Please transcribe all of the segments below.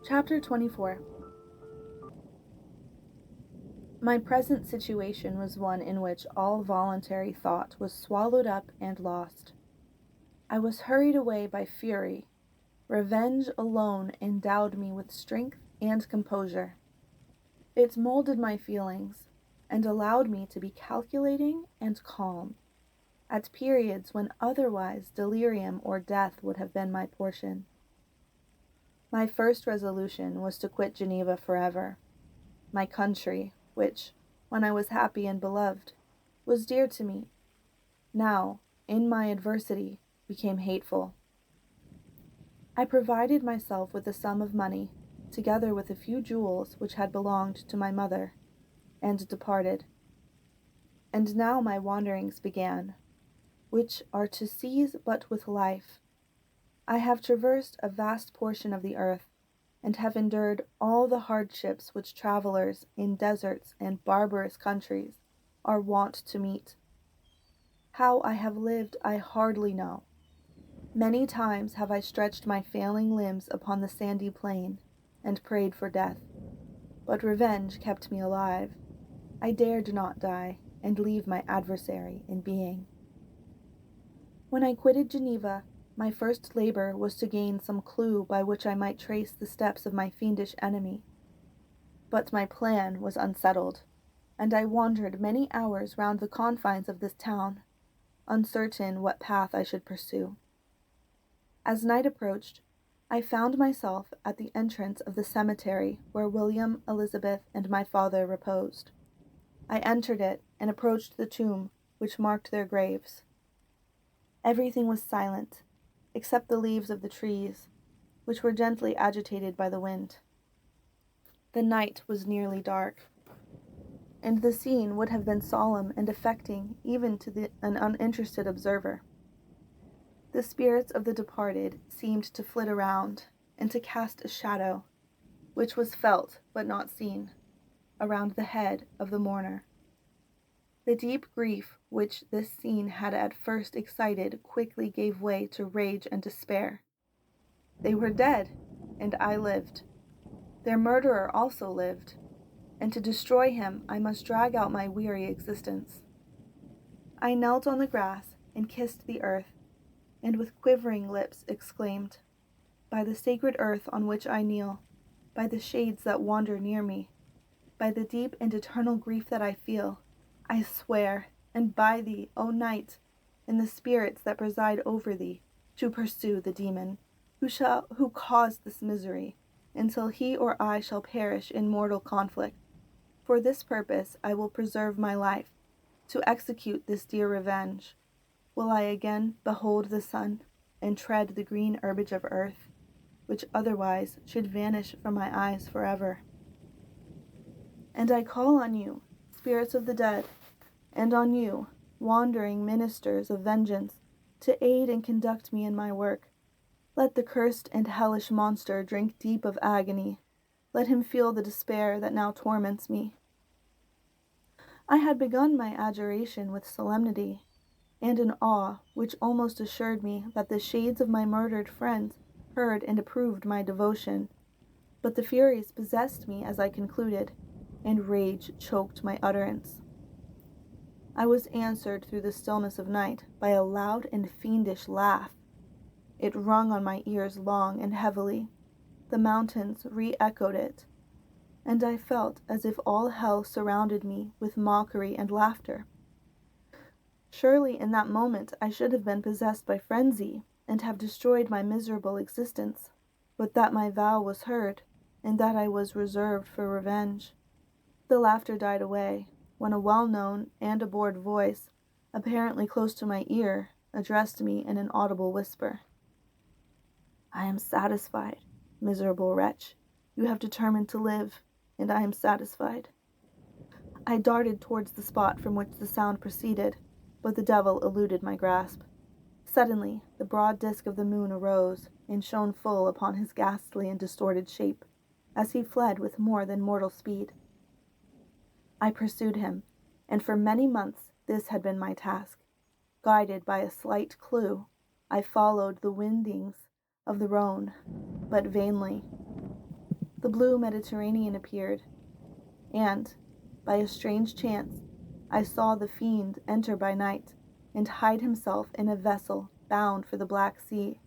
Chapter 24. My present situation was one in which all voluntary thought was swallowed up and lost. I was hurried away by fury. Revenge alone endowed me with strength and composure. It molded my feelings, and allowed me to be calculating and calm, at periods when otherwise delirium or death would have been my portion. My first resolution was to quit Geneva forever. My country, which, when I was happy and beloved, was dear to me, now, in my adversity, became hateful. I provided myself with a sum of money, together with a few jewels which had belonged to my mother, and departed. And now my wanderings began, which are to seize but with life. I have traversed a vast portion of the earth, and have endured all the hardships which travelers in deserts and barbarous countries are wont to meet. How I have lived I hardly know. Many times have I stretched my failing limbs upon the sandy plain, and prayed for death. But revenge kept me alive. I dared not die, and leave my adversary in being. When I quitted Geneva, my first labor was to gain some clue by which I might trace the steps of my fiendish enemy. But my plan was unsettled, and I wandered many hours round the confines of this town, uncertain what path I should pursue. As night approached, I found myself at the entrance of the cemetery where William, Elizabeth, and my father reposed. I entered it and approached the tomb which marked their graves. Everything was silent, except the leaves of the trees, which were gently agitated by the wind. The night was nearly dark, and the scene would have been solemn and affecting even to an uninterested observer. The spirits of the departed seemed to flit around, and to cast a shadow, which was felt but not seen, around the head of the mourner. The deep grief which this scene had at first excited quickly gave way to rage and despair. They were dead, and I lived. Their murderer also lived, and to destroy him I must drag out my weary existence. I knelt on the grass and kissed the earth, and with quivering lips exclaimed, "By the sacred earth on which I kneel, by the shades that wander near me, by the deep and eternal grief that I feel, I swear, and by thee, O night, and the spirits that preside over thee, to pursue the demon, who caused this misery, until he or I shall perish in mortal conflict. For this purpose I will preserve my life, to execute this dear revenge. Will I again behold the sun, and tread the green herbage of earth, which otherwise should vanish from my eyes forever? And I call on you, spirits of the dead, and on you, wandering ministers of vengeance, to aid and conduct me in my work. Let the cursed and hellish monster drink deep of agony. Let him feel the despair that now torments me." I had begun my adjuration with solemnity, and an awe which almost assured me that the shades of my murdered friends heard and approved my devotion. But the furies possessed me as I concluded, and rage choked my utterance. I was answered through the stillness of night by a loud and fiendish laugh. It rung on my ears long and heavily. The mountains re-echoed it, and I felt as if all hell surrounded me with mockery and laughter. Surely in that moment I should have been possessed by frenzy, and have destroyed my miserable existence, but that my vow was heard, and that I was reserved for revenge. The laughter died away, when a well-known and abhorred voice, apparently close to my ear, addressed me in an audible whisper. "I am satisfied, miserable wretch. You have determined to live, and I am satisfied." I darted towards the spot from which the sound proceeded, but the devil eluded my grasp. Suddenly, the broad disk of the moon arose, and shone full upon his ghastly and distorted shape, as he fled with more than mortal speed. I pursued him, and for many months this had been my task. Guided by a slight clue, I followed the windings of the Rhone, but vainly. The blue Mediterranean appeared, and, by a strange chance, I saw the fiend enter by night and hide himself in a vessel bound for the Black Sea.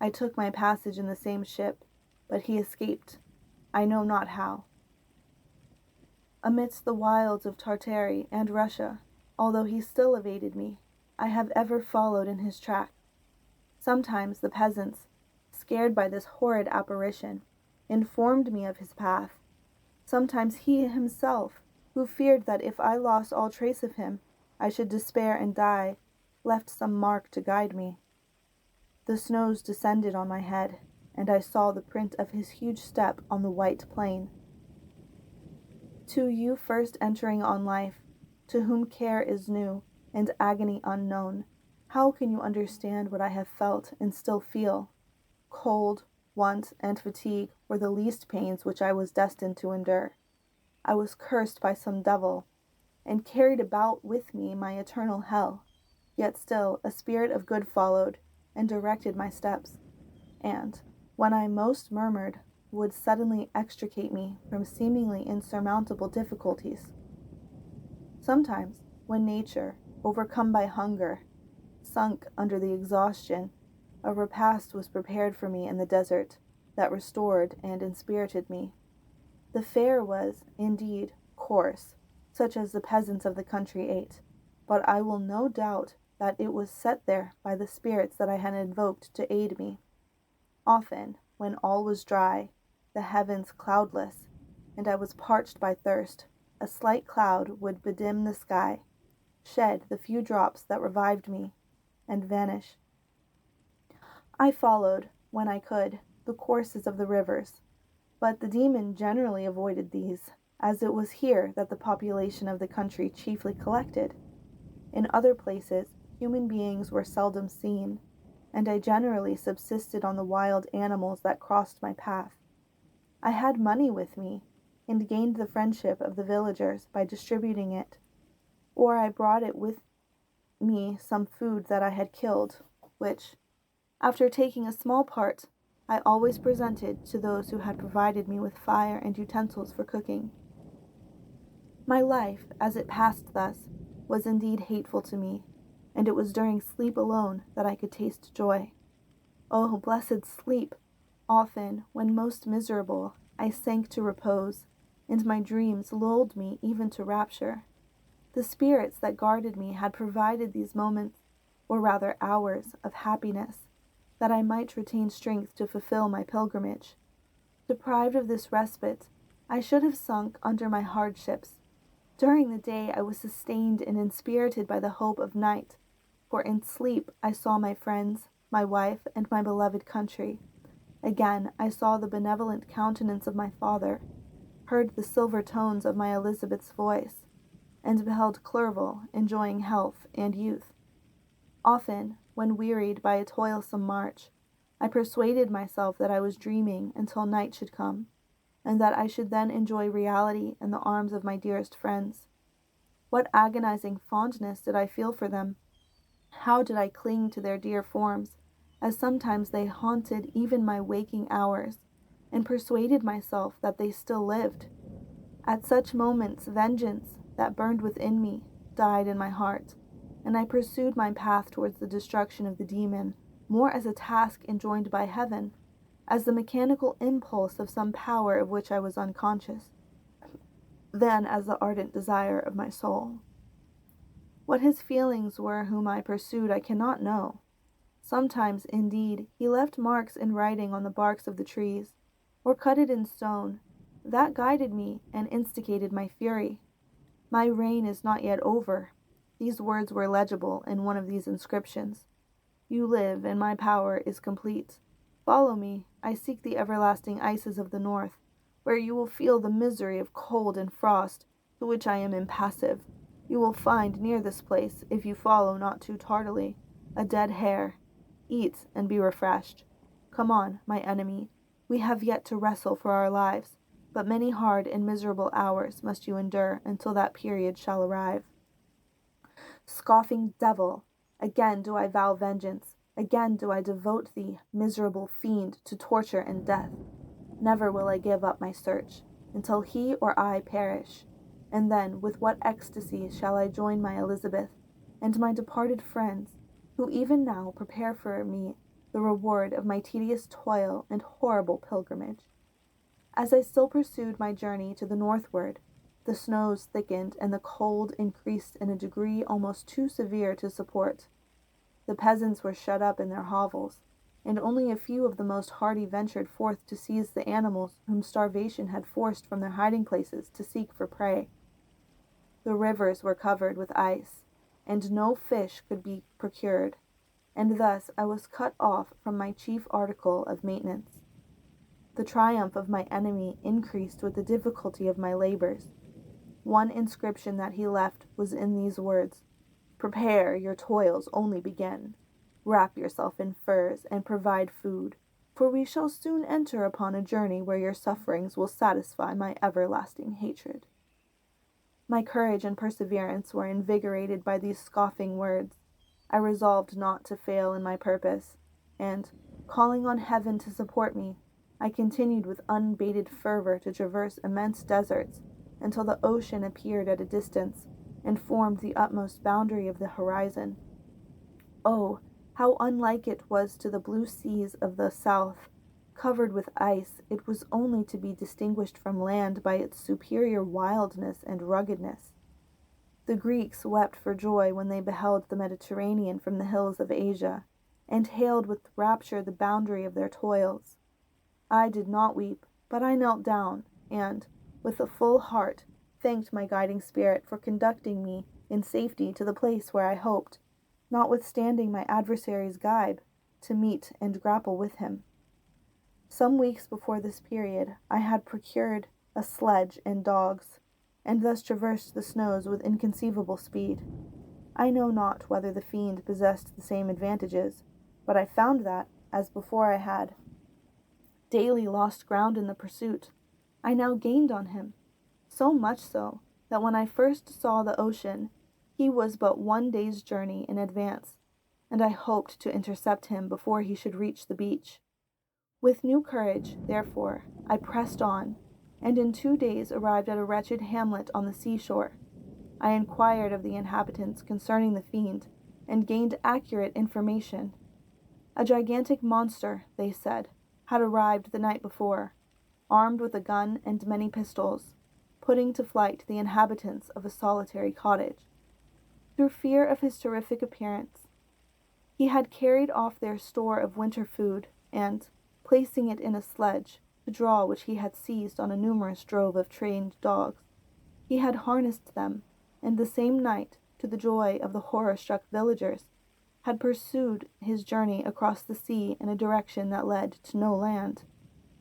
I took my passage in the same ship, but he escaped, I know not how. Amidst the wilds of Tartary and Russia, although he still evaded me, I have ever followed in his track. Sometimes the peasants, scared by this horrid apparition, informed me of his path. Sometimes he himself, who feared that if I lost all trace of him, I should despair and die, left some mark to guide me. The snows descended on my head, and I saw the print of his huge step on the white plain. To you first entering on life, to whom care is new and agony unknown, how can you understand what I have felt and still feel? Cold, want, and fatigue were the least pains which I was destined to endure. I was cursed by some devil, and carried about with me my eternal hell. Yet still a spirit of good followed, and directed my steps, and, when I most murmured, would suddenly extricate me from seemingly insurmountable difficulties. Sometimes, when nature, overcome by hunger, sunk under the exhaustion, a repast was prepared for me in the desert that restored and inspirited me. The fare was, indeed, coarse, such as the peasants of the country ate, but I will no doubt that it was set there by the spirits that I had invoked to aid me. Often, when all was dry, the heavens cloudless, and I was parched by thirst, a slight cloud would bedim the sky, shed the few drops that revived me, and vanish. I followed, when I could, the courses of the rivers, but the demon generally avoided these, as it was here that the population of the country chiefly collected. In other places, human beings were seldom seen, and I generally subsisted on the wild animals that crossed my path. I had money with me, and gained the friendship of the villagers by distributing it, or I brought it with me some food that I had killed, which, after taking a small part, I always presented to those who had provided me with fire and utensils for cooking. My life, as it passed thus, was indeed hateful to me, and it was during sleep alone that I could taste joy. Oh, blessed sleep! Often, when most miserable, I sank to repose, and my dreams lulled me even to rapture. The spirits that guarded me had provided these moments, or rather hours, of happiness, that I might retain strength to fulfill my pilgrimage. Deprived of this respite, I should have sunk under my hardships. During the day I was sustained and inspirited by the hope of night, for in sleep I saw my friends, my wife, and my beloved country. Again I saw the benevolent countenance of my father, heard the silver tones of my Elizabeth's voice, and beheld Clerval enjoying health and youth. Often, when wearied by a toilsome march, I persuaded myself that I was dreaming until night should come, and that I should then enjoy reality in the arms of my dearest friends. What agonizing fondness did I feel for them! How did I cling to their dear forms, as sometimes they haunted even my waking hours, and persuaded myself that they still lived. At such moments vengeance, that burned within me, died in my heart, and I pursued my path towards the destruction of the demon, more as a task enjoined by heaven, as the mechanical impulse of some power of which I was unconscious, than as the ardent desire of my soul. What his feelings were whom I pursued I cannot know. Sometimes, indeed, he left marks in writing on the barks of the trees, or cut it in stone. That guided me and instigated my fury. My reign is not yet over. These words were legible in one of these inscriptions. You live, and my power is complete. Follow me. I seek the everlasting ices of the north, where you will feel the misery of cold and frost, to which I am impassive. You will find near this place, if you follow not too tardily, a dead hare. Eat and be refreshed. Come on, my enemy. We have yet to wrestle for our lives, but many hard and miserable hours must you endure until that period shall arrive. Scoffing devil, again do I vow vengeance. Again do I devote thee, miserable fiend, to torture and death. Never will I give up my search, until he or I perish. And then, with what ecstasy shall I join my Elizabeth, and my departed friends, who even now prepare for me the reward of my tedious toil and horrible pilgrimage. As I still pursued my journey to the northward, the snows thickened and the cold increased in a degree almost too severe to support. The peasants were shut up in their hovels, and only a few of the most hardy ventured forth to seize the animals whom starvation had forced from their hiding places to seek for prey. The rivers were covered with ice, and no fish could be procured, and thus I was cut off from my chief article of maintenance. The triumph of my enemy increased with the difficulty of my labors. One inscription that he left was in these words: "Prepare, your toils only begin. Wrap yourself in furs and provide food, for we shall soon enter upon a journey where your sufferings will satisfy my everlasting hatred." My courage and perseverance were invigorated by these scoffing words. I resolved not to fail in my purpose, and, calling on heaven to support me, I continued with unabated fervor to traverse immense deserts until the ocean appeared at a distance and formed the utmost boundary of the horizon. Oh, how unlike it was to the blue seas of the south! Covered with ice, it was only to be distinguished from land by its superior wildness and ruggedness. The Greeks wept for joy when they beheld the Mediterranean from the hills of Asia, and hailed with rapture the boundary of their toils. I did not weep, but I knelt down, and, with a full heart, thanked my guiding spirit for conducting me in safety to the place where I hoped, notwithstanding my adversary's gibe, to meet and grapple with him. Some weeks before this period, I had procured a sledge and dogs, and thus traversed the snows with inconceivable speed. I know not whether the fiend possessed the same advantages, but I found that, as before I had daily lost ground in the pursuit, I now gained on him, so much so that when I first saw the ocean, he was but 1 day's journey in advance, and I hoped to intercept him before he should reach the beach. With new courage, therefore, I pressed on, and in 2 days arrived at a wretched hamlet on the seashore. I inquired of the inhabitants concerning the fiend, and gained accurate information. A gigantic monster, they said, had arrived the night before, armed with a gun and many pistols, putting to flight the inhabitants of a solitary cottage. Through fear of his terrific appearance, he had carried off their store of winter food, and, placing it in a sledge, to draw which he had seized on a numerous drove of trained dogs, he had harnessed them, and the same night, to the joy of the horror-struck villagers, had pursued his journey across the sea in a direction that led to no land,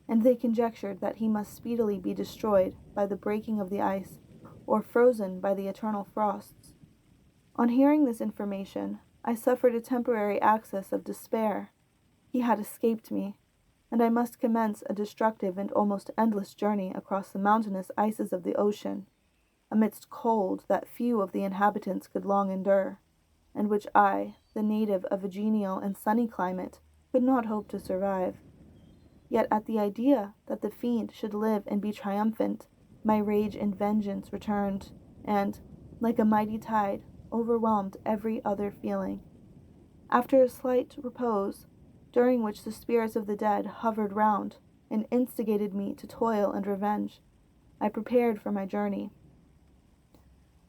and they conjectured that he must speedily be destroyed by the breaking of the ice, or frozen by the eternal frosts. On hearing this information, I suffered a temporary access of despair. He had escaped me, and I must commence a destructive and almost endless journey across the mountainous ices of the ocean, amidst cold that few of the inhabitants could long endure, and which I, the native of a genial and sunny climate, could not hope to survive. Yet at the idea that the fiend should live and be triumphant, my rage and vengeance returned, and, like a mighty tide, overwhelmed every other feeling. After a slight repose, during which the spirits of the dead hovered round and instigated me to toil and revenge, I prepared for my journey.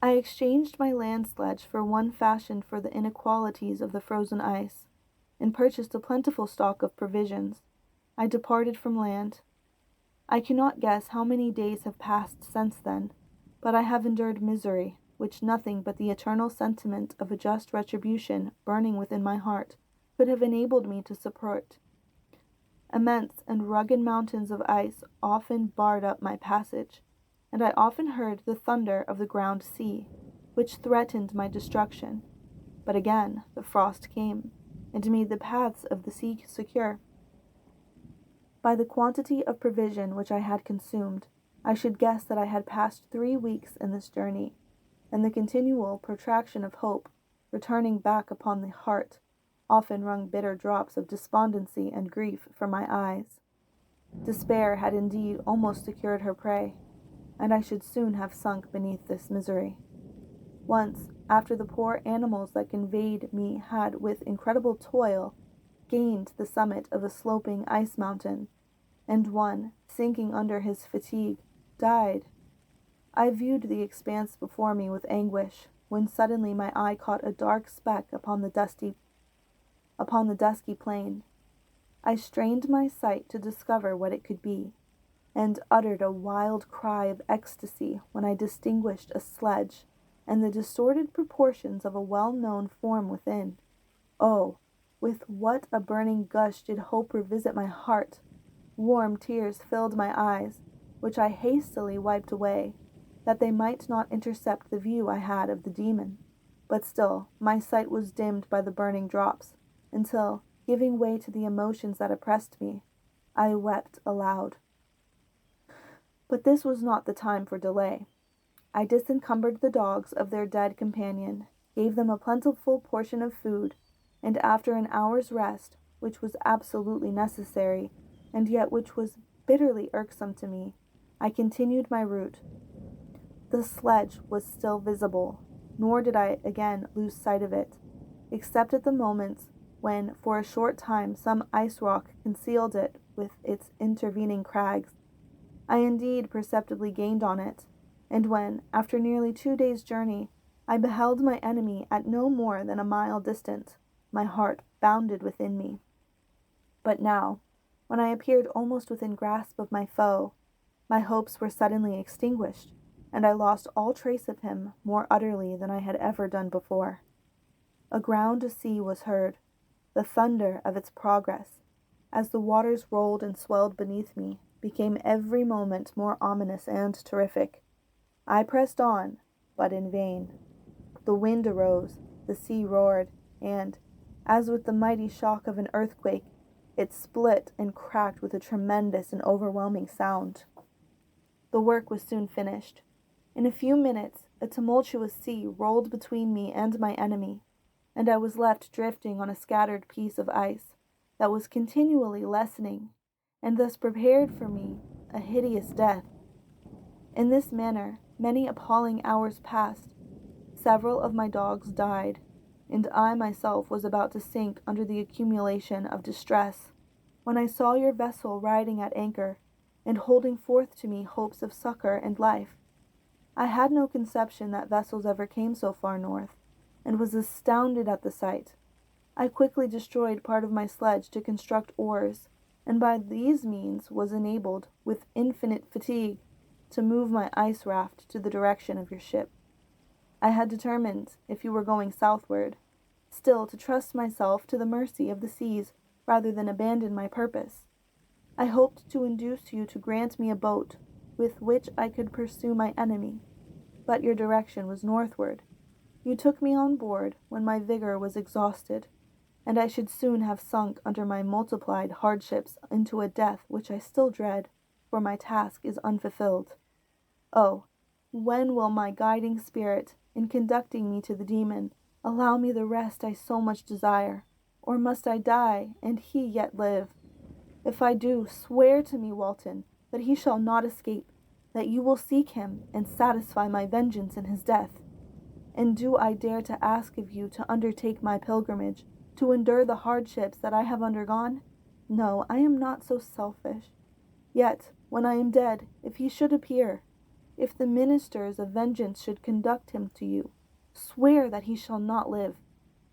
I exchanged my land sledge for one fashioned for the inequalities of the frozen ice, and purchased a plentiful stock of provisions. I departed from land. I cannot guess how many days have passed since then, but I have endured misery, which nothing but the eternal sentiment of a just retribution burning within my heart could have enabled me to support. Immense and rugged mountains of ice often barred up my passage, and I often heard the thunder of the ground sea, which threatened my destruction. But again the frost came, and made the paths of the sea secure. By the quantity of provision which I had consumed, I should guess that I had passed 3 weeks in this journey, and the continual protraction of hope, returning back upon the heart, often wrung bitter drops of despondency and grief from my eyes. Despair had indeed almost secured her prey, and I should soon have sunk beneath this misery. Once, after the poor animals that conveyed me had with incredible toil gained the summit of a sloping ice mountain, and one, sinking under his fatigue, died, I viewed the expanse before me with anguish, when suddenly my eye caught a dark speck upon the dusky plain. I strained my sight to discover what it could be, and uttered a wild cry of ecstasy when I distinguished a sledge and the distorted proportions of a well-known form within. Oh, with what a burning gush did hope revisit my heart! Warm tears filled my eyes, which I hastily wiped away, that they might not intercept the view I had of the demon. But still my sight was dimmed by the burning drops, until, giving way to the emotions that oppressed me, I wept aloud. But this was not the time for delay. I disencumbered the dogs of their dead companion, gave them a plentiful portion of food, and after an hour's rest, which was absolutely necessary, and yet which was bitterly irksome to me, I continued my route. The sledge was still visible, nor did I again lose sight of it, except at the moments when for a short time some ice rock concealed it with its intervening crags. I indeed perceptibly gained on it, and when, after nearly 2 days' journey, I beheld my enemy at no more than a mile distant, my heart bounded within me. But now, when I appeared almost within grasp of my foe, my hopes were suddenly extinguished, and I lost all trace of him more utterly than I had ever done before. A ground sea was heard, the thunder of its progress, as the waters rolled and swelled beneath me, became every moment more ominous and terrific. I pressed on, but in vain. The wind arose, the sea roared, and, as with the mighty shock of an earthquake, it split and cracked with a tremendous and overwhelming sound. The work was soon finished. In a few minutes, a tumultuous sea rolled between me and my enemy, and I was left drifting on a scattered piece of ice that was continually lessening, and thus prepared for me a hideous death. In this manner, many appalling hours passed. Several of my dogs died, and I myself was about to sink under the accumulation of distress, when I saw your vessel riding at anchor, and holding forth to me hopes of succor and life. I had no conception that vessels ever came so far north, and was astounded at the sight. I quickly destroyed part of my sledge to construct oars, and by these means was enabled, with infinite fatigue, to move my ice raft to the direction of your ship. I had determined, if you were going southward, still to trust myself to the mercy of the seas rather than abandon my purpose. I hoped to induce you to grant me a boat with which I could pursue my enemy, but your direction was northward. You took me on board when my vigor was exhausted, and I should soon have sunk under my multiplied hardships into a death which I still dread, for my task is unfulfilled. Oh, when will my guiding spirit, in conducting me to the demon, allow me the rest I so much desire? Or must I die, and he yet live? If I do, swear to me, Walton, that he shall not escape, that you will seek him and satisfy my vengeance in his death. And do I dare to ask of you to undertake my pilgrimage, to endure the hardships that I have undergone? No, I am not so selfish. Yet, when I am dead, if he should appear, if the ministers of vengeance should conduct him to you, swear that he shall not live.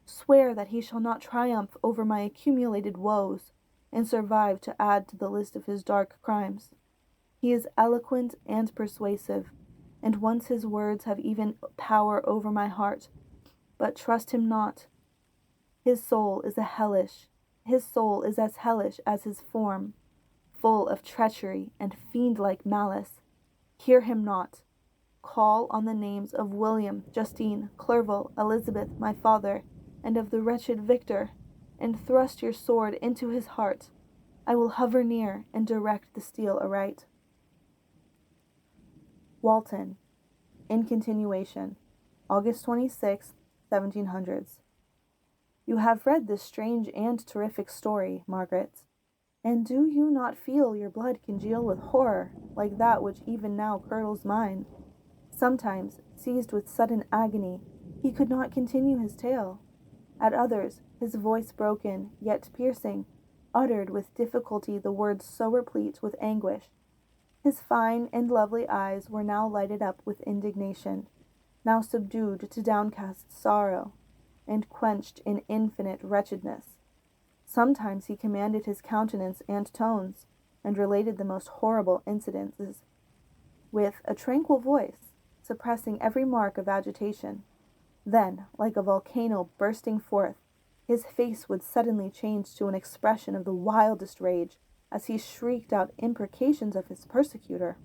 Swear that he shall not triumph over my accumulated woes, and survive to add to the list of his dark crimes. He is eloquent and persuasive, and once his words have even power over my heart. But trust him not. His soul is as hellish as his form, full of treachery and fiend-like malice. Hear him not. Call on the names of William, Justine, Clerval, Elizabeth, my father, and of the wretched Victor, and thrust your sword into his heart. I will hover near and direct the steel aright. Walton, in continuation, August 26th, 1700s. You have read this strange and terrific story, Margaret, And do you not feel your blood congeal with horror, like that which even now curdles mine? Sometimes, seized with sudden agony, he could not continue his tale. At others, his voice broken, yet piercing, uttered with difficulty the words so replete with anguish. His fine and lovely eyes were now lighted up with indignation, now subdued to downcast sorrow, and quenched in infinite wretchedness. Sometimes he commanded his countenance and tones, and related the most horrible incidences, with a tranquil voice, suppressing every mark of agitation. Then, like a volcano bursting forth, his face would suddenly change to an expression of the wildest rage, as he shrieked out imprecations of his persecutor.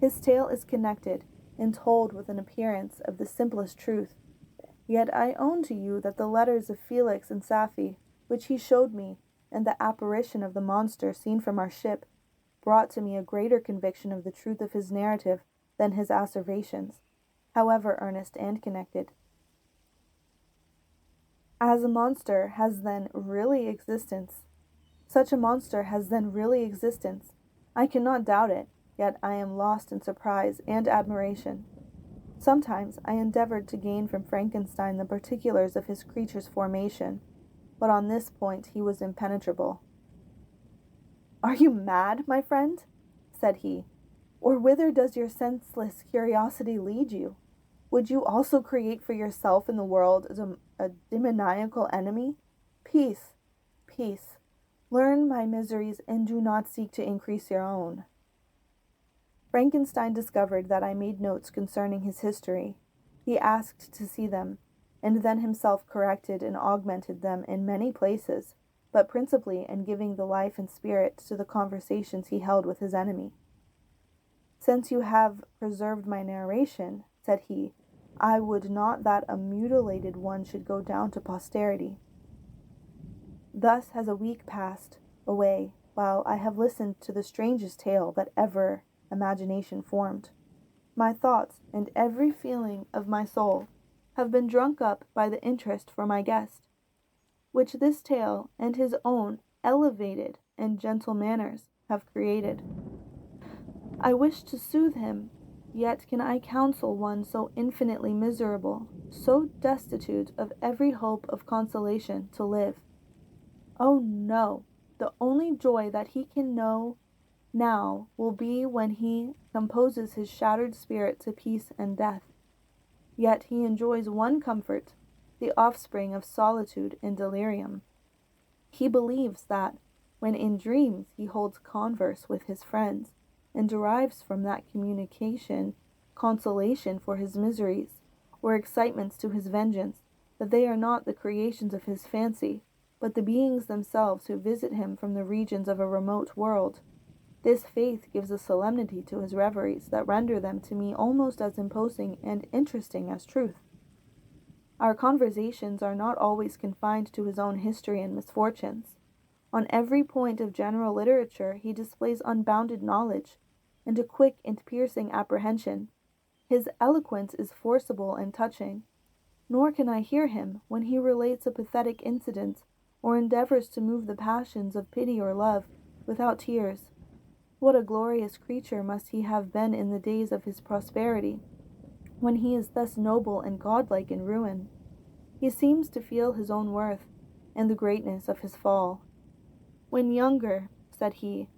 His tale is connected and told with an appearance of the simplest truth. Yet I own to you that the letters of Felix and Safie, which he showed me, and the apparition of the monster seen from our ship, brought to me a greater conviction of the truth of his narrative than his asseverations, however earnest and connected. As a monster has then really existence, such a monster has then really existence. I cannot doubt it, yet I am lost in surprise and admiration. Sometimes I endeavored to gain from Frankenstein the particulars of his creature's formation, but on this point he was impenetrable. "Are you mad, my friend?" said he. "Or whither does your senseless curiosity lead you? Would you also create for yourself in the world a demoniacal enemy? Peace, peace. Learn my miseries and do not seek to increase your own." Frankenstein discovered that I made notes concerning his history. He asked to see them, and then himself corrected and augmented them in many places, but principally in giving the life and spirit to the conversations he held with his enemy. "Since you have preserved my narration," said he, "I would not that a mutilated one should go down to posterity." Thus has a week passed away, while I have listened to the strangest tale that ever imagination formed. My thoughts and every feeling of my soul have been drunk up by the interest for my guest, which this tale and his own elevated and gentle manners have created. I wish to soothe him, yet can I counsel one so infinitely miserable, so destitute of every hope of consolation, to live? Oh no! The only joy that he can know now will be when he composes his shattered spirit to peace and death. Yet he enjoys one comfort, the offspring of solitude and delirium. He believes that, when in dreams he holds converse with his friends, and derives from that communication consolation for his miseries, or excitements to his vengeance, that they are not the creations of his fancy, but the beings themselves who visit him from the regions of a remote world. This faith gives a solemnity to his reveries that render them to me almost as imposing and interesting as truth. Our conversations are not always confined to his own history and misfortunes. On every point of general literature he displays unbounded knowledge, and a quick and piercing apprehension. His eloquence is forcible and touching, nor can I hear him, when he relates a pathetic incident, or endeavors to move the passions of pity or love, without tears. What a glorious creature must he have been in the days of his prosperity, when he is thus noble and godlike in ruin. He seems to feel his own worth, and the greatness of his fall. "When younger," said he,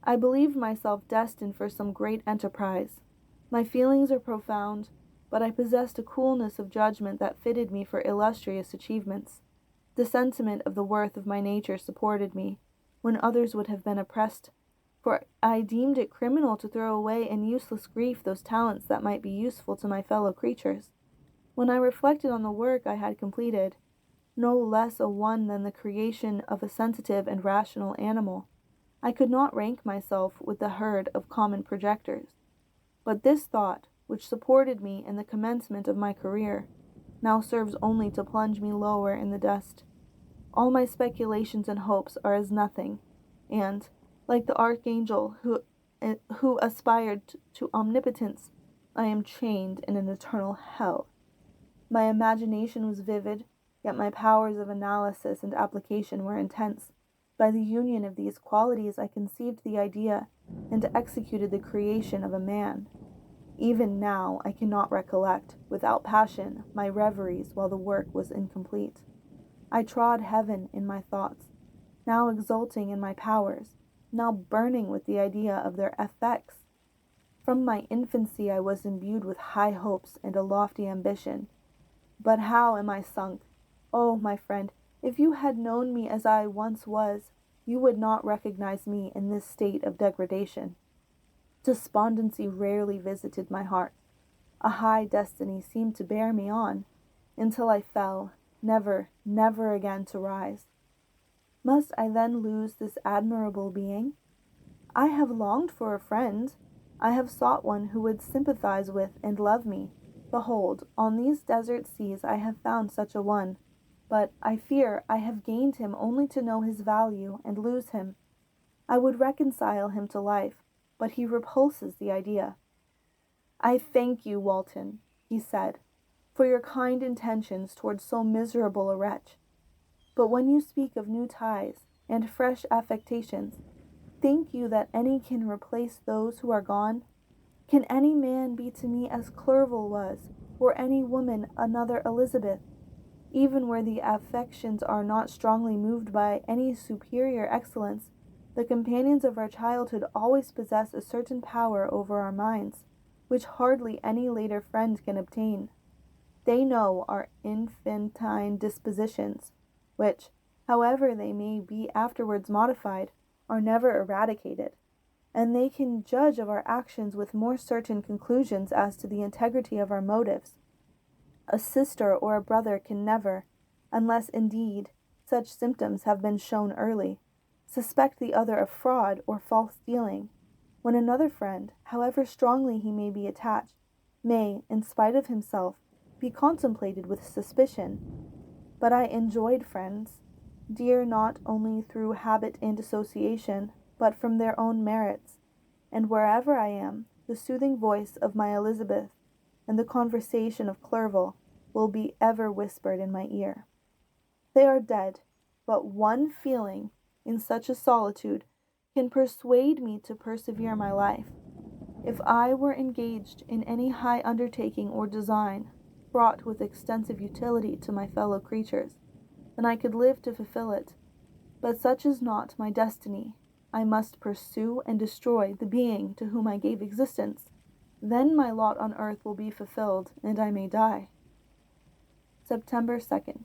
"I believed myself destined for some great enterprise. My feelings are profound, but I possessed a coolness of judgment that fitted me for illustrious achievements. The sentiment of the worth of my nature supported me, when others would have been oppressed, for I deemed it criminal to throw away in useless grief those talents that might be useful to my fellow creatures. When I reflected on the work I had completed, no less a one than the creation of a sensitive and rational animal, I could not rank myself with the herd of common projectors. But this thought, which supported me in the commencement of my career, now serves only to plunge me lower in the dust. All my speculations and hopes are as nothing, and, like the archangel who aspired to omnipotence, I am chained in an eternal hell. My imagination was vivid, yet my powers of analysis and application were intense. By the union of these qualities I conceived the idea and executed the creation of a man. Even now I cannot recollect, without passion, my reveries while the work was incomplete. I trod heaven in my thoughts, now exulting in my powers, now burning with the idea of their effects. From my infancy I was imbued with high hopes and a lofty ambition. But how am I sunk? Oh, my friend, if you had known me as I once was, you would not recognize me in this state of degradation. Despondency rarely visited my heart. A high destiny seemed to bear me on, until I fell, never, never again to rise. Must I then lose this admirable being? I have longed for a friend. I have sought one who would sympathize with and love me. Behold, on these desert seas I have found such a one. But I fear I have gained him only to know his value and lose him. I would reconcile him to life, but he repulses the idea. I thank you, Walton, he said, for your kind intentions towards so miserable a wretch. But when you speak of new ties and fresh affectations, think you that any can replace those who are gone? Can any man be to me as Clerval was, or any woman another Elizabeth? Even where the affections are not strongly moved by any superior excellence, the companions of our childhood always possess a certain power over our minds, which hardly any later friend can obtain. They know our infantine dispositions, which, however they may be afterwards modified, are never eradicated, and they can judge of our actions with more certain conclusions as to the integrity of our motives. A sister or a brother can never, unless indeed such symptoms have been shown early, suspect the other of fraud or false dealing, when another friend, however strongly he may be attached, may, in spite of himself, be contemplated with suspicion. But I enjoyed friends, dear not only through habit and association, but from their own merits, and wherever I am, the soothing voice of my Elizabeth and the conversation of Clerval will be ever whispered in my ear. They are dead, but one feeling in such a solitude can persuade me to persevere my life. If I were engaged in any high undertaking or design, fraught with extensive utility to my fellow creatures, then I could live to fulfill it. But such is not my destiny. I must pursue and destroy the being to whom I gave existence. Then my lot on earth will be fulfilled, and I may die. September 2nd.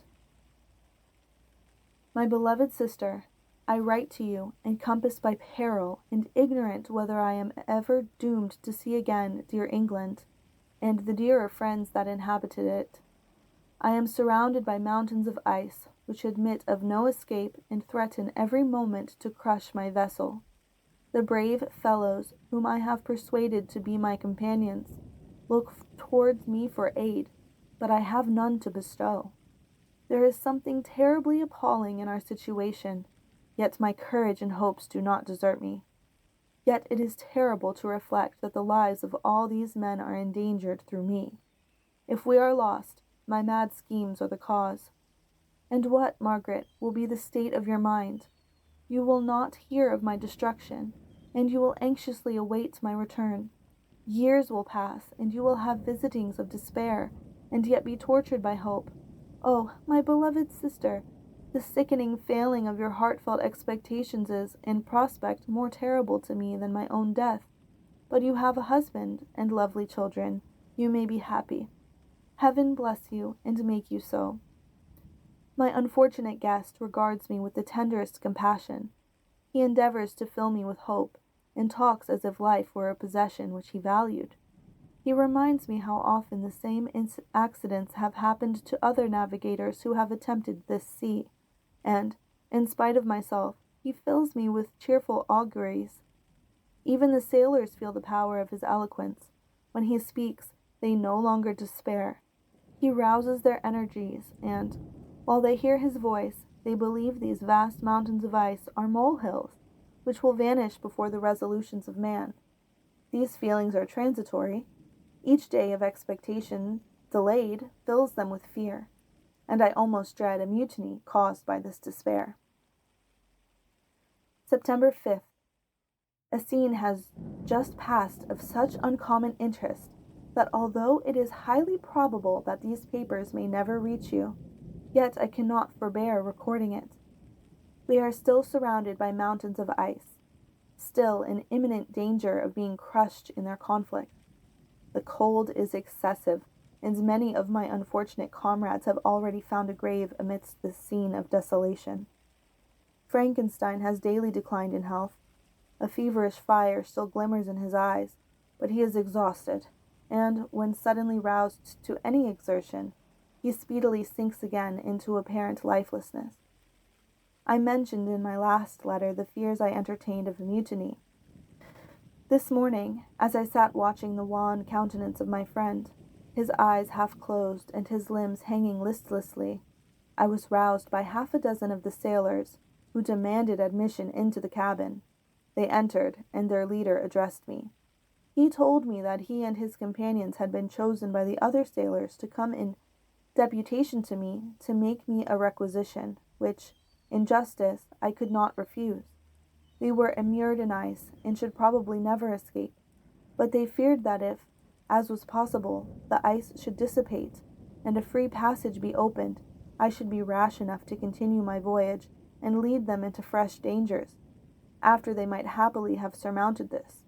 My beloved sister, I write to you, encompassed by peril, and ignorant whether I am ever doomed to see again dear England, and the dearer friends that inhabited it. I am surrounded by mountains of ice, which admit of no escape and threaten every moment to crush my vessel. The brave fellows whom I have persuaded to be my companions look towards me for aid, but I have none to bestow. There is something terribly appalling in our situation, yet my courage and hopes do not desert me. Yet it is terrible to reflect that the lives of all these men are endangered through me. If we are lost, my mad schemes are the cause. And what, Margaret, will be the state of your mind? You will not hear of my destruction, and you will anxiously await my return. Years will pass, and you will have visitings of despair, and yet be tortured by hope. Oh, my beloved sister, the sickening failing of your heartfelt expectations is, in prospect, more terrible to me than my own death. But you have a husband and lovely children. You may be happy. Heaven bless you, and make you so. My unfortunate guest regards me with the tenderest compassion. He endeavors to fill me with hope, and talks as if life were a possession which he valued. He reminds me how often the same accidents have happened to other navigators who have attempted this sea, and, in spite of myself, he fills me with cheerful auguries. Even the sailors feel the power of his eloquence. When he speaks, they no longer despair. He rouses their energies, and, while they hear his voice, they believe these vast mountains of ice are molehills, which will vanish before the resolutions of man. These feelings are transitory. Each day of expectation delayed fills them with fear, and I almost dread a mutiny caused by this despair. September 5th. A scene has just passed of such uncommon interest that although it is highly probable that these papers may never reach you, yet I cannot forbear recording it. We are still surrounded by mountains of ice, still in imminent danger of being crushed in their conflict. The cold is excessive, and many of my unfortunate comrades have already found a grave amidst this scene of desolation. Frankenstein has daily declined in health. A feverish fire still glimmers in his eyes, but he is exhausted, and, when suddenly roused to any exertion, he speedily sinks again into apparent lifelessness. I mentioned in my last letter the fears I entertained of a mutiny. This morning, as I sat watching the wan countenance of my friend, his eyes half closed and his limbs hanging listlessly, I was roused by half a dozen of the sailors, who demanded admission into the cabin. They entered, and their leader addressed me. He told me that he and his companions had been chosen by the other sailors to come in deputation to me to make me a requisition, which, in justice, I could not refuse. We were immured in ice, and should probably never escape, but they feared that if, as was possible, the ice should dissipate, and a free passage be opened, I should be rash enough to continue my voyage, and lead them into fresh dangers, after they might happily have surmounted this.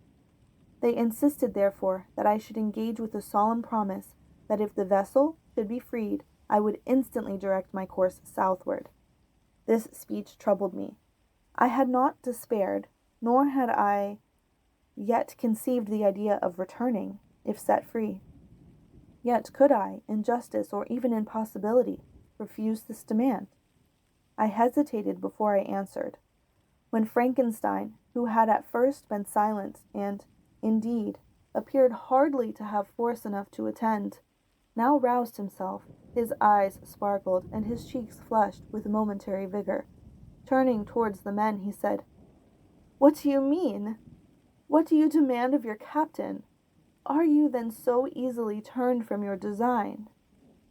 They insisted, therefore, that I should engage with a solemn promise that if the vessel should be freed, I would instantly direct my course southward. This speech troubled me. I had not despaired, nor had I yet conceived the idea of returning, if set free. Yet could I, in justice or even in possibility, refuse this demand? I hesitated before I answered, when Frankenstein, who had at first been silent and, indeed, appeared hardly to have force enough to attend, now roused himself, his eyes sparkled, and his cheeks flushed with momentary vigor. Turning towards the men, he said, "What do you mean? What do you demand of your captain? Are you then so easily turned from your design?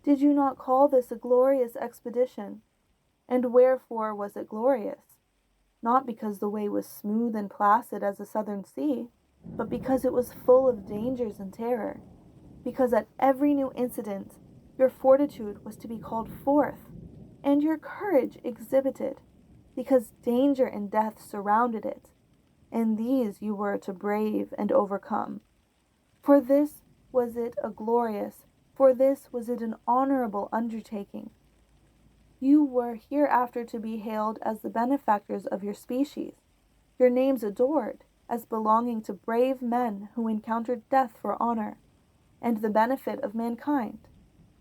Did you not call this a glorious expedition? And wherefore was it glorious? Not because the way was smooth and placid as a southern sea, but because it was full of dangers and terror, because at every new incident your fortitude was to be called forth, and your courage exhibited, because danger and death surrounded it, and these you were to brave and overcome. For this was it an honorable undertaking. You were hereafter to be hailed as the benefactors of your species, your names adored as belonging to brave men who encountered death for honor and the benefit of mankind.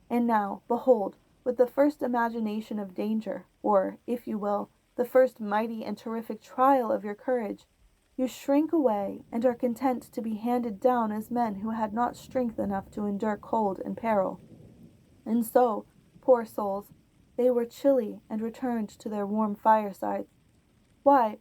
And now, behold, with the first imagination of danger, or, if you will, the first mighty and terrific trial of your courage, you shrink away and are content to be handed down as men who had not strength enough to endure cold and peril. And so, poor souls, they were chilly and returned to their warm firesides. Why,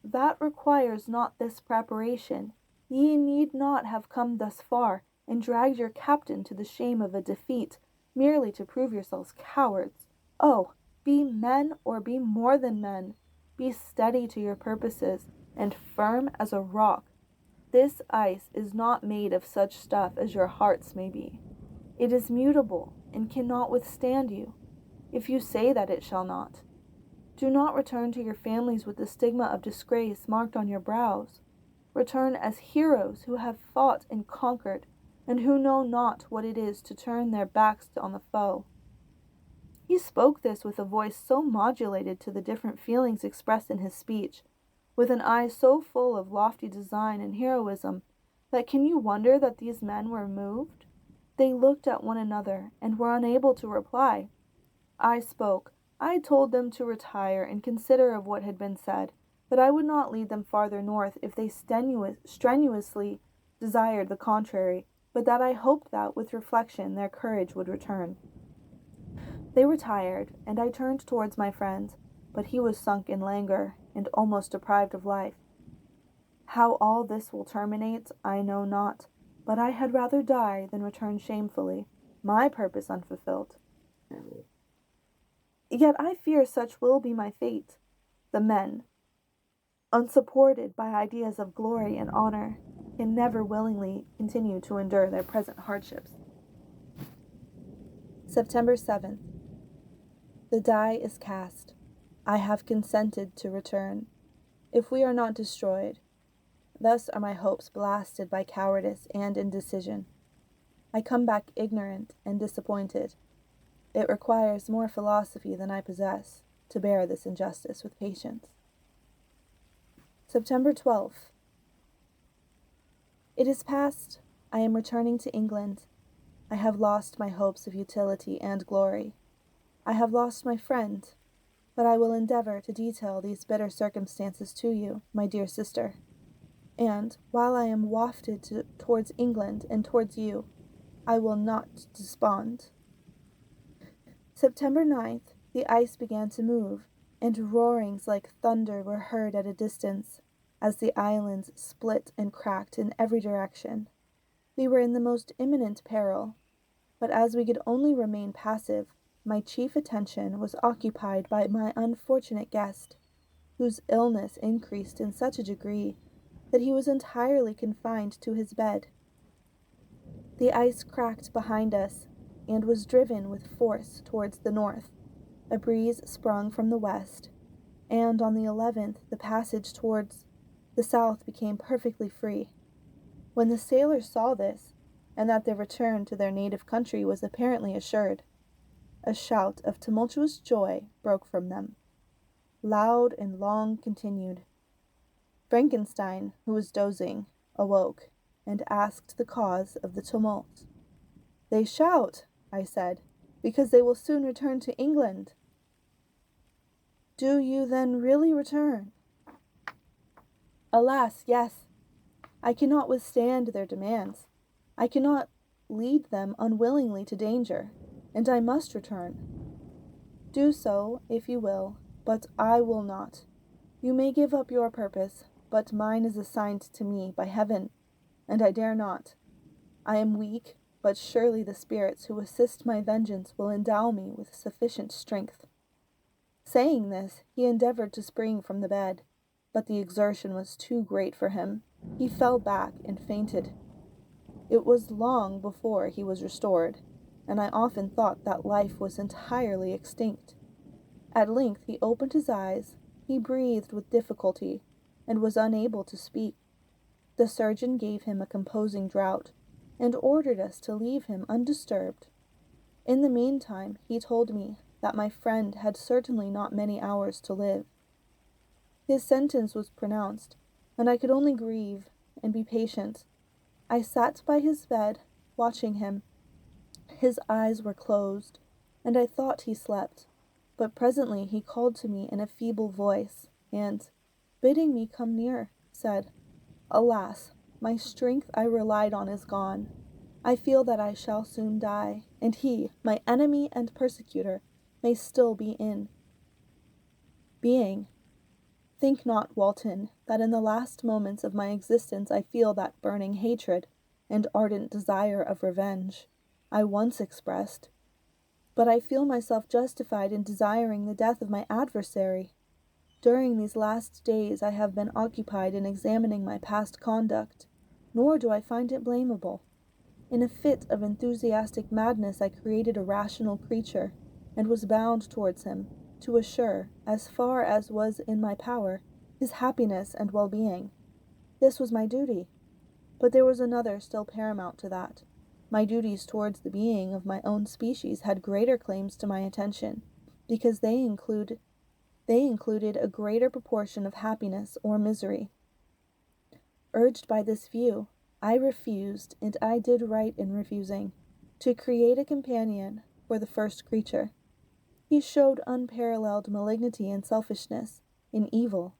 that requires not this preparation. Ye need not have come thus far, and dragged your captain to the shame of a defeat, merely to prove yourselves cowards. Oh, be men, or be more than men. Be steady to your purposes, and firm as a rock. This ice is not made of such stuff as your hearts may be. It is mutable, and cannot withstand you, if you say that it shall not. Do not return to your families with the stigma of disgrace marked on your brows. Return as heroes who have fought and conquered, and who know not what it is to turn their backs on the foe." He spoke this with a voice so modulated to the different feelings expressed in his speech, with an eye so full of lofty design and heroism, that can you wonder that these men were moved? They looked at one another, and were unable to reply. I spoke. I told them to retire and consider of what had been said, that I would not lead them farther north if they strenuously desired the contrary, but that I hoped that, with reflection, their courage would return. They retired, and I turned towards my friend, but he was sunk in languor, and almost deprived of life. How all this will terminate, I know not, but I had rather die than return shamefully, my purpose unfulfilled. Yet I fear such will be my fate. The men, unsupported by ideas of glory and honor, can never willingly continue to endure their present hardships. September 7th. The die is cast. I have consented to return. If we are not destroyed, thus are my hopes blasted by cowardice and indecision. I come back ignorant and disappointed. It requires more philosophy than I possess to bear this injustice with patience. September 12th. It is past. I am returning to England. I have lost my hopes of utility and glory. I have lost my friend, but I will endeavor to detail these bitter circumstances to you, my dear sister. And, while I am wafted towards England and towards you, I will not despond. September 9th, the ice began to move, and roarings like thunder were heard at a distance, as the islands split and cracked in every direction. We were in the most imminent peril, but as we could only remain passive, my chief attention was occupied by my unfortunate guest, whose illness increased in such a degree that he was entirely confined to his bed. The ice cracked behind us, and was driven with force towards the north. A breeze sprung from the west, and on the 11th the passage towards the south became perfectly free. When the sailors saw this, and that their return to their native country was apparently assured, a shout of tumultuous joy broke from them, loud and long continued. Frankenstein, who was dozing, awoke, and asked the cause of the tumult. "They shout," I said, "because they will soon return to England." "Do you then really return?" "Alas, yes. I cannot withstand their demands. I cannot lead them unwillingly to danger, and I must return." "Do so, if you will, but I will not. You may give up your purpose, but mine is assigned to me by heaven, and I dare not. I am weak, but surely the spirits who assist my vengeance will endow me with sufficient strength." Saying this, he endeavored to spring from the bed, but the exertion was too great for him. He fell back and fainted. It was long before he was restored, and I often thought that life was entirely extinct. At length he opened his eyes, he breathed with difficulty, and was unable to speak. The surgeon gave him a composing draught, and ordered us to leave him undisturbed. In the meantime he told me that my friend had certainly not many hours to live. His sentence was pronounced, and I could only grieve and be patient. I sat by his bed, watching him. His eyes were closed, and I thought he slept, but presently he called to me in a feeble voice, and, bidding me come near, said, "Alas, my strength I relied on is gone. I feel that I shall soon die, and he, my enemy and persecutor, may still be in being. Think not, Walton, that in the last moments of my existence I feel that burning hatred and ardent desire of revenge I once expressed, but I feel myself justified in desiring the death of my adversary. During these last days I have been occupied in examining my past conduct, nor do I find it blamable. In a fit of enthusiastic madness I created a rational creature, and was bound towards him, to assure, as far as was in my power, his happiness and well-being. This was my duty. But there was another still paramount to that. My duties towards the being of my own species had greater claims to my attention, because they included a greater proportion of happiness or misery. Urged by this view, I refused, and I did right in refusing, to create a companion for the first creature. He showed unparalleled malignity and selfishness, in evil.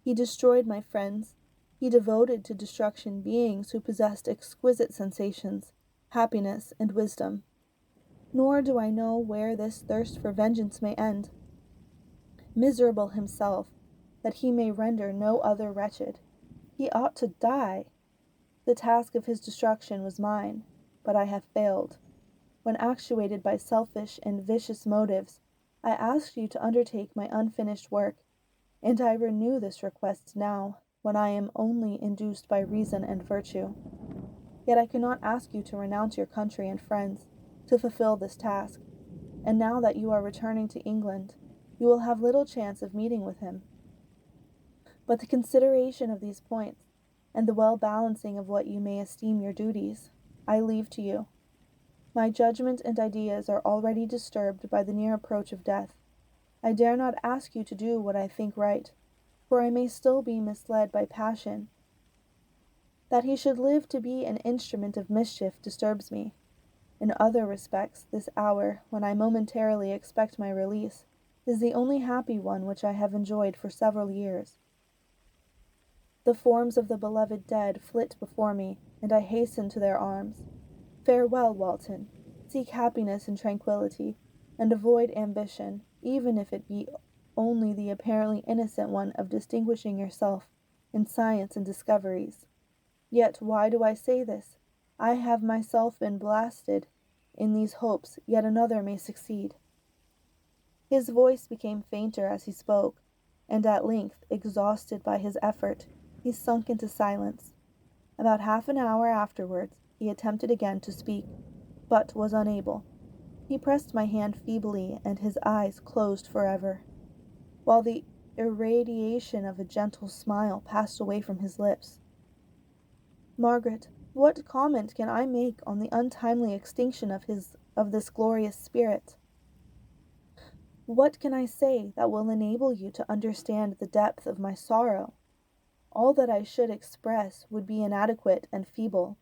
He destroyed my friends. He devoted to destruction beings who possessed exquisite sensations, happiness, and wisdom. Nor do I know where this thirst for vengeance may end. Miserable himself, that he may render no other wretched. He ought to die. The task of his destruction was mine, but I have failed. When actuated by selfish and vicious motives, I asked you to undertake my unfinished work. and I renew this request now, when I am only induced by reason and virtue. Yet I cannot ask you to renounce your country and friends to fulfill this task, and now that you are returning to England, you will have little chance of meeting with him. But the consideration of these points, and the well-balancing of what you may esteem your duties, I leave to you. My judgment and ideas are already disturbed by the near approach of death. I dare not ask you to do what I think right, for I may still be misled by passion. That he should live to be an instrument of mischief disturbs me. In other respects, this hour, when I momentarily expect my release, is the only happy one which I have enjoyed for several years. The forms of the beloved dead flit before me, and I hasten to their arms. Farewell, Walton. Seek happiness and tranquillity, and avoid ambition, even if it be only the apparently innocent one of distinguishing yourself in science and discoveries. Yet why do I say this? I have myself been blasted in these hopes, yet another may succeed. His voice became fainter as he spoke, and at length, exhausted by his effort, he sunk into silence. About half an hour afterwards, he attempted again to speak, but was unable. He pressed my hand feebly, and his eyes closed forever, while the irradiation of a gentle smile passed away from his lips. Margaret, what comment can I make on the untimely extinction of this glorious spirit? What can I say that will enable you to understand the depth of my sorrow? All that I should express would be inadequate and feeble.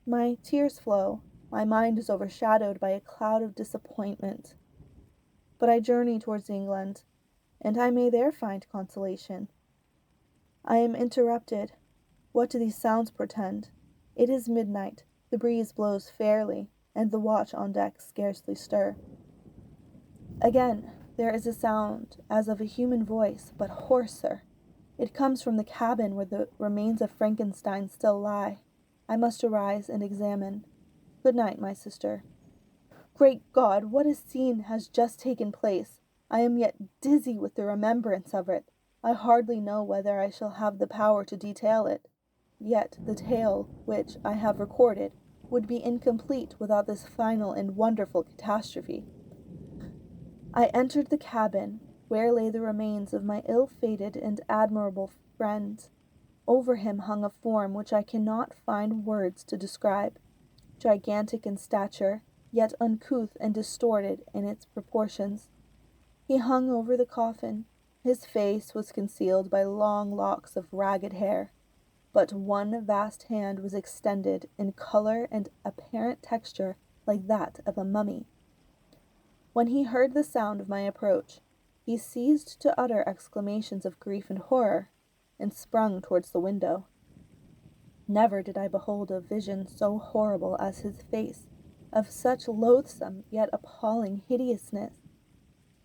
My tears flow, my mind is overshadowed by a cloud of disappointment. But I journey towards England, and I may there find consolation. I am interrupted. What do these sounds portend? It is midnight, the breeze blows fairly, and the watch on deck scarcely stir. Again, there is a sound as of a human voice, but hoarser. It comes from the cabin where the remains of Frankenstein still lie. I must arise and examine. Good night, my sister. Great God, what a scene has just taken place! I am yet dizzy with the remembrance of it. I hardly know whether I shall have the power to detail it. Yet the tale which I have recorded would be incomplete without this final and wonderful catastrophe. I entered the cabin, where lay the remains of my ill-fated and admirable friend. Over him hung a form which I cannot find words to describe. Gigantic in stature, yet uncouth and distorted in its proportions. He hung over the coffin. His face was concealed by long locks of ragged hair, but one vast hand was extended in color and apparent texture like that of a mummy. When he heard the sound of my approach, he ceased to utter exclamations of grief and horror, and sprung towards the window. Never did I behold a vision so horrible as his face, of such loathsome yet appalling hideousness.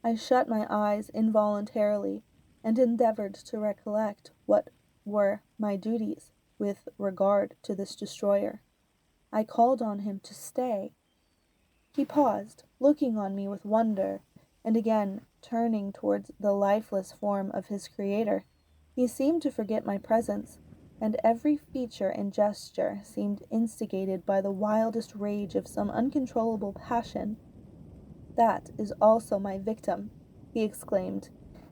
I shut my eyes involuntarily, and endeavored to recollect what were my duties with regard to this destroyer. I called on him to stay. He paused, looking on me with wonder, and again turning towards the lifeless form of his creator. He seemed to forget my presence, and every feature and gesture seemed instigated by the wildest rage of some uncontrollable passion. That is also my victim, he exclaimed.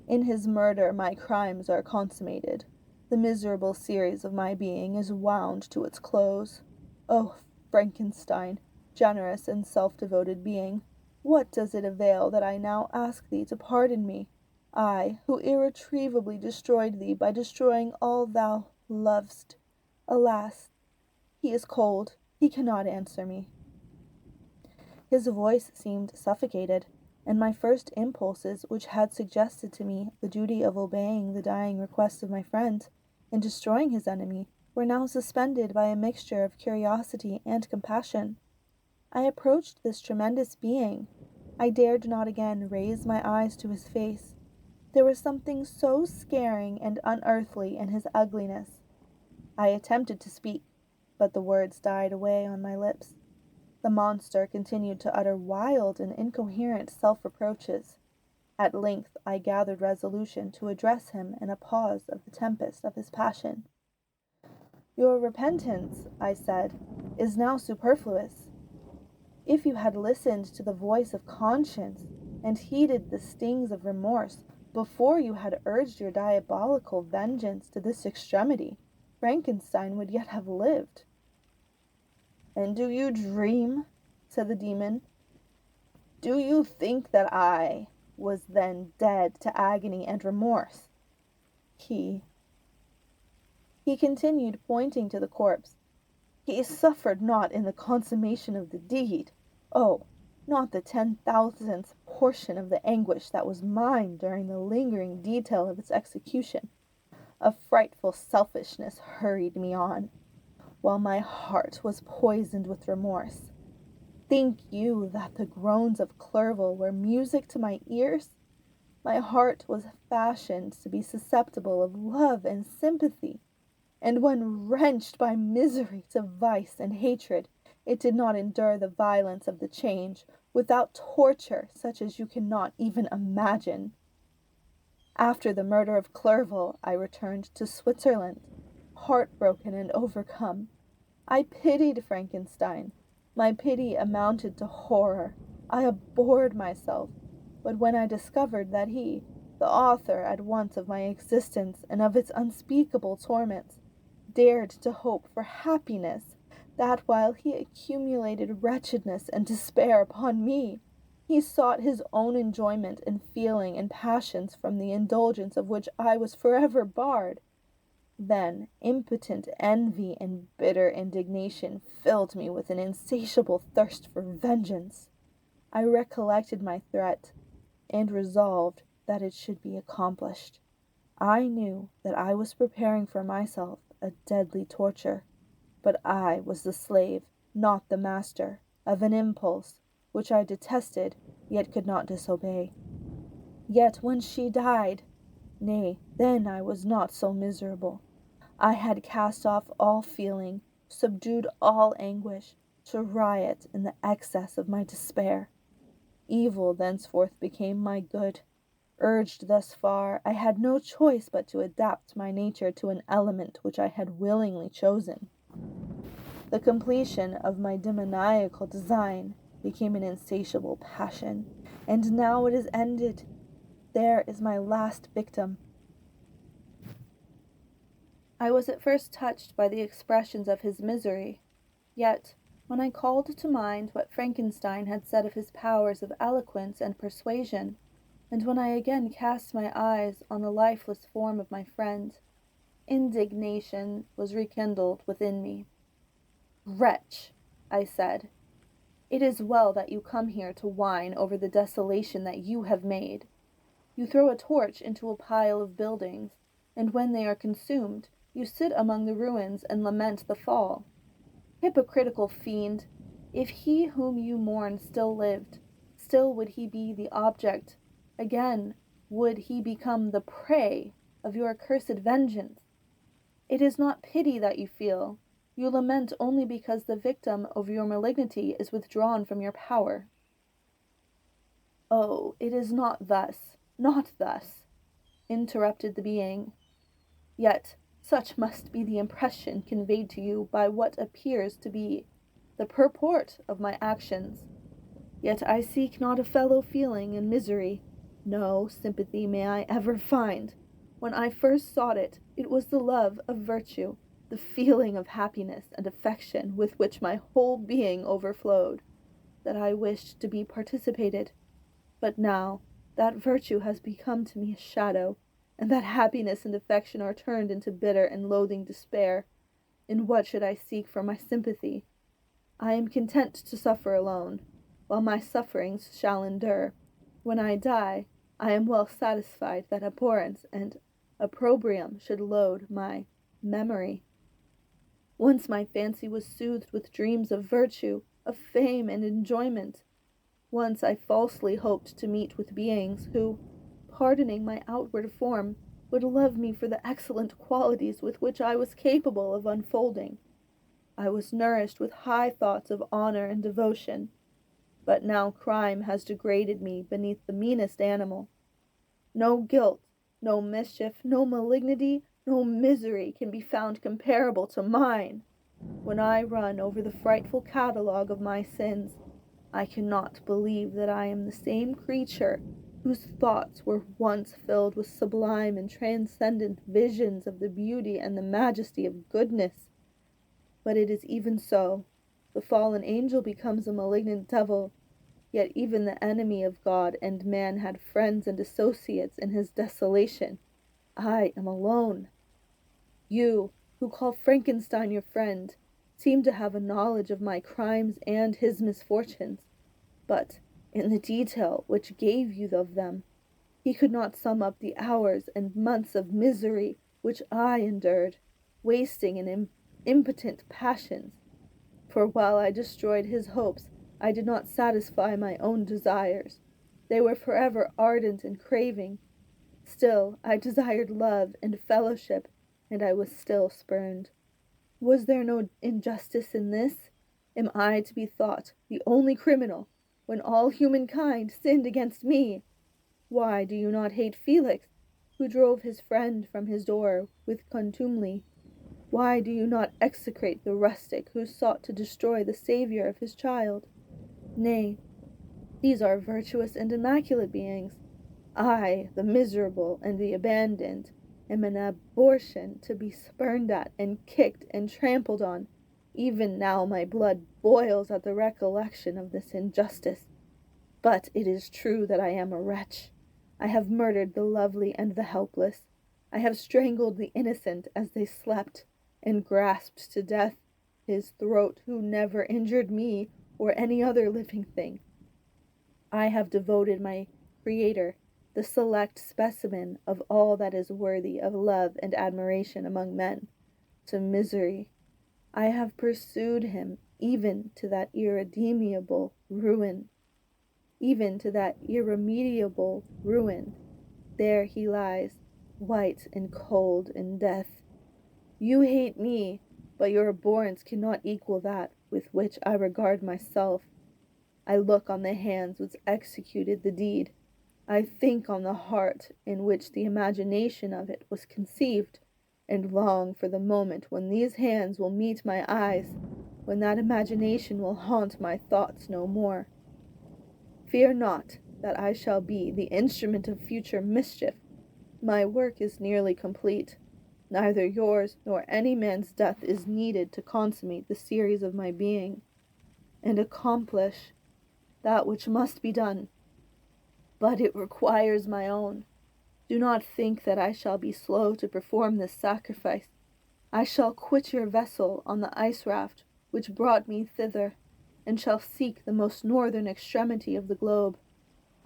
In his murder my crimes are consummated. The miserable series of my being is wound to its close. Oh, Frankenstein, generous and self-devoted being, what does it avail that I now ask thee to pardon me? I, who irretrievably destroyed thee by destroying all thou lovest. Alas, he is cold. He cannot answer me. His voice seemed suffocated, and my first impulses, which had suggested to me the duty of obeying the dying request of my friend, in destroying his enemy, were now suspended by a mixture of curiosity and compassion. I approached this tremendous being. I dared not again raise my eyes to his face. There was something so scaring and unearthly in his ugliness. I attempted to speak, but the words died away on my lips. The monster continued to utter wild and incoherent self-reproaches. At length I gathered resolution to address him in a pause of the tempest of his passion. "Your repentance," I said, "is now superfluous. If you had listened to the voice of conscience, and heeded the stings of remorse, before you had urged your diabolical vengeance to this extremity, Frankenstein would yet have lived." "And do you dream?" said the demon. "Do you think that I was then dead to agony and remorse?" He continued, pointing to the corpse, "he suffered not in the consummation of the deed. Oh, not the 10,000th portion of the anguish that was mine during the lingering detail of its execution. A frightful selfishness hurried me on, while my heart was poisoned with remorse. Think you that the groans of Clerval were music to my ears? My heart was fashioned to be susceptible of love and sympathy, and when wrenched by misery to vice and hatred, it did not endure the violence of the change without torture such as you cannot even imagine. After the murder of Clerval, I returned to Switzerland, heartbroken and overcome. I pitied Frankenstein. My pity amounted to horror. I abhorred myself. But when I discovered that he, the author at once of my existence and of its unspeakable torments, dared to hope for happiness, that while he accumulated wretchedness and despair upon me, he sought his own enjoyment in feeling and passions from the indulgence of which I was forever barred, then impotent envy and bitter indignation filled me with an insatiable thirst for vengeance. I recollected my threat, and resolved that it should be accomplished. I knew that I was preparing for myself a deadly torture, but I was the slave, not the master, of an impulse which I detested, yet could not disobey. Yet when she died, nay, then I was not so miserable. I had cast off all feeling, subdued all anguish, to riot in the excess of my despair. Evil thenceforth became my good. Urged thus far, I had no choice but to adapt my nature to an element which I had willingly chosen. The completion of my demoniacal design became an insatiable passion, and now it is ended. There is my last victim. I was at first touched by the expressions of his misery, yet, when I called to mind what Frankenstein had said of his powers of eloquence and persuasion, and when I again cast my eyes on the lifeless form of my friend, indignation was rekindled within me. "Wretch," I said, "it is well that you come here to whine over the desolation that you have made. You throw a torch into a pile of buildings, and when they are consumed, you sit among the ruins and lament the fall. Hypocritical fiend! If he whom you mourn still lived, still would he be the object, again would he become the prey of your accursed vengeance. It is not pity that you feel. You lament only because the victim of your malignity is withdrawn from your power." "Oh, it is not thus, not thus," interrupted the being. "Yet such must be the impression conveyed to you by what appears to be the purport of my actions. Yet I seek not a fellow feeling in misery. No sympathy may I ever find. When I first sought it, it was the love of virtue, the feeling of happiness and affection with which my whole being overflowed, that I wished to be participated. But now that virtue has become to me a shadow, and that happiness and affection are turned into bitter and loathing despair. In what should I seek for my sympathy? I am content to suffer alone, while my sufferings shall endure. When I die, I am well satisfied that abhorrence and opprobrium should load my memory. Once my fancy was soothed with dreams of virtue, of fame and enjoyment. Once I falsely hoped to meet with beings who, pardoning my outward form, would love me for the excellent qualities with which I was capable of unfolding. I was nourished with high thoughts of honor and devotion, but now crime has degraded me beneath the meanest animal. No guilt, no mischief, no malignity, no misery can be found comparable to mine. When I run over the frightful catalogue of my sins, I cannot believe that I am the same creature whose thoughts were once filled with sublime and transcendent visions of the beauty and the majesty of goodness. But it is even so. The fallen angel becomes a malignant devil, yet even the enemy of God and man had friends and associates in his desolation. I am alone. You, who call Frankenstein your friend, seem to have a knowledge of my crimes and his misfortunes, but in the detail which gave you of them, he could not sum up the hours and months of misery which I endured, wasting in impotent passions. For while I destroyed his hopes, I did not satisfy my own desires. They were forever ardent and craving. Still, I desired love and fellowship, and I was still spurned. Was there no injustice in this? Am I to be thought the only criminal, when all humankind sinned against me? Why do you not hate Felix, who drove his friend from his door with contumely? Why do you not execrate the rustic who sought to destroy the Saviour of his child? Nay, these are virtuous and immaculate beings. I, the miserable and the abandoned, am an abortion to be spurned at and kicked and trampled on. Even now my blood boils at the recollection of this injustice. But it is true that I am a wretch. I have murdered the lovely and the helpless. I have strangled the innocent as they slept, and grasped to death his throat who never injured me or any other living thing. I have devoted my Creator, the select specimen of all that is worthy of love and admiration among men, to misery. I have pursued him even to that irremediable ruin. There he lies, white and cold in death. You hate me, but your abhorrence cannot equal that with which I regard myself. I look on the hands which executed the deed. I think on the heart in which the imagination of it was conceived, and long for the moment when these hands will meet my eyes, when that imagination will haunt my thoughts no more. Fear not that I shall be the instrument of future mischief. My work is nearly complete. Neither yours nor any man's death is needed to consummate the series of my being, and accomplish that which must be done. But it requires my own. Do not think that I shall be slow to perform this sacrifice. I shall quit your vessel on the ice raft which brought me thither, and shall seek the most northern extremity of the globe.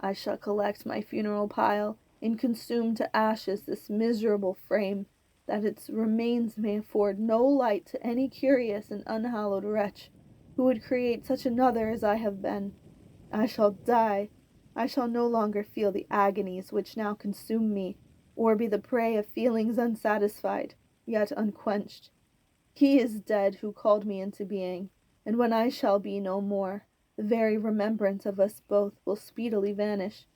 I shall collect my funeral pile, and consume to ashes this miserable frame, that its remains may afford no light to any curious and unhallowed wretch, who would create such another as I have been. I shall die. I shall no longer feel the agonies which now consume me, or be the prey of feelings unsatisfied, yet unquenched. He is dead who called me into being, and when I shall be no more, the very remembrance of us both will speedily vanish.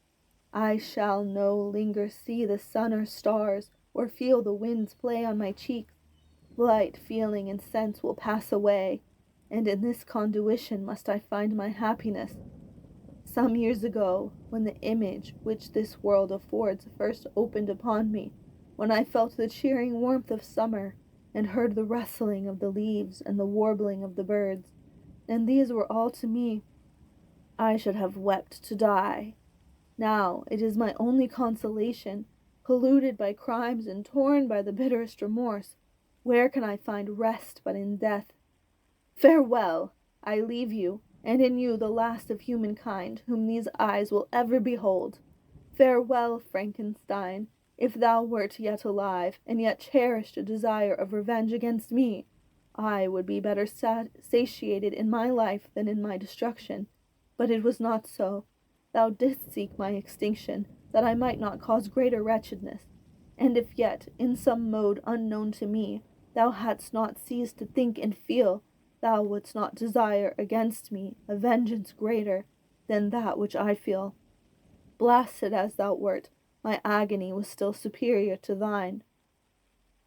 I shall no longer see the sun or stars, or feel the winds play on my cheeks. Light, feeling, and sense will pass away, and in this condition must I find my happiness. Some years ago, when the image which this world affords first opened upon me, when I felt the cheering warmth of summer, and heard the rustling of the leaves and the warbling of the birds, and these were all to me, I should have wept to die. Now it is my only consolation, polluted by crimes and torn by the bitterest remorse. Where can I find rest but in death? Farewell! I leave you, and in you the last of humankind, whom these eyes will ever behold. Farewell, Frankenstein! If thou wert yet alive, and yet cherished a desire of revenge against me, I would be better satiated in my life than in my destruction. But it was not so. Thou didst seek my extinction, that I might not cause greater wretchedness. And if yet, in some mode unknown to me, thou hadst not ceased to think and feel, thou wouldst not desire against me a vengeance greater than that which I feel. Blasted as thou wert, My agony was still superior to thine,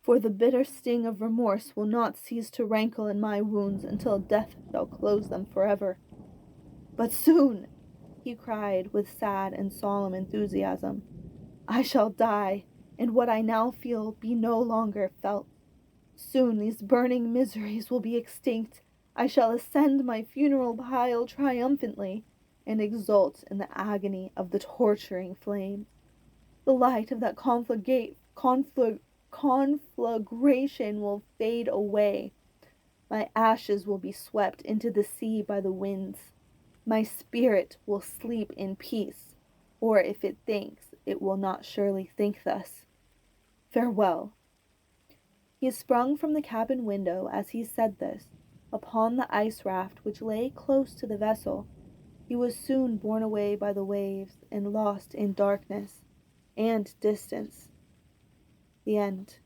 for the bitter sting of remorse will not cease to rankle in my wounds until death shall close them forever. But soon, he cried with sad and solemn enthusiasm, I shall die, and what I now feel be no longer felt. Soon these burning miseries will be extinct. I shall ascend my funeral pile triumphantly, and exult in the agony of the torturing flames. The light of that conflagration will fade away. My ashes will be swept into the sea by the winds. My spirit will sleep in peace, or if it thinks, it will not surely think thus. Farewell. He sprung from the cabin window as he said this, upon the ice raft which lay close to the vessel. He was soon borne away by the waves and lost in darkness and distance. The end.